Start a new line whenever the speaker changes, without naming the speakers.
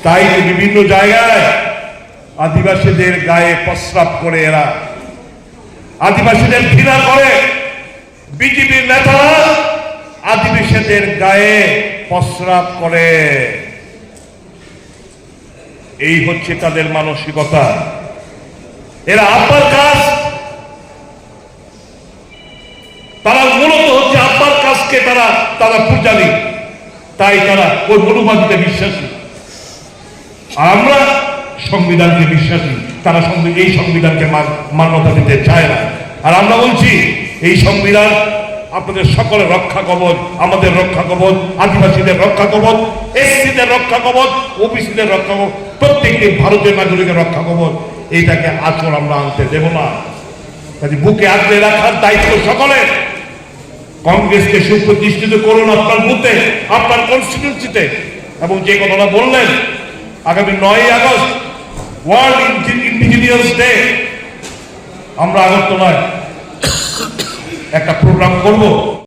তাই বিভিন্ন জায়গায় আদিবাসীদের গায়ে প্রস্রাব করে এরা, আদিবাসীদের ঘৃণা করে বিজেপির নেতারা আদিবাসীদের গায়ে প্রস্রাব করে। এই হচ্ছে তাদের মানসিকতা। এরা আব্বার কাজ, তারা মূলত হচ্ছে আব্বার কাজকে তারা পূজারী, তাই তারা ওই মনুবাদীতে বিশ্বাসী। আমরা সংবিধানকে বিশ্বাসী, তারা এই সংবিধানকে মান্যতা দিতে চায় না। আর আমরা বলছি এই সংবিধান আপনাদের সকলের রক্ষা কবচ, আমাদের রক্ষা কবচ, আদিবাসীদের রক্ষা কবচ, এসসিদের রক্ষা কবচ, ওবিসিদের রক্ষা কবচ, প্রত্যেকটি ভারতীয় নাগরিকের রক্ষা কবচ। এইটাকে আচরণ আমরা আনতে দেব না। কাজে বুকে আগলে রাখার দায়িত্ব সকলের। কংগ্রেসকে সুপ্রতিষ্ঠিত করুন আপনার বুথে, আপনার কনস্টিটিউন্সিতে। এবং যে কথাটা বললেন, আগামী 9ই আগস্ট ওয়ার্ল্ড ইন্ডিজিনিয়াস ডে, আমরা আগরতলায় একটা প্রোগ্রাম করব।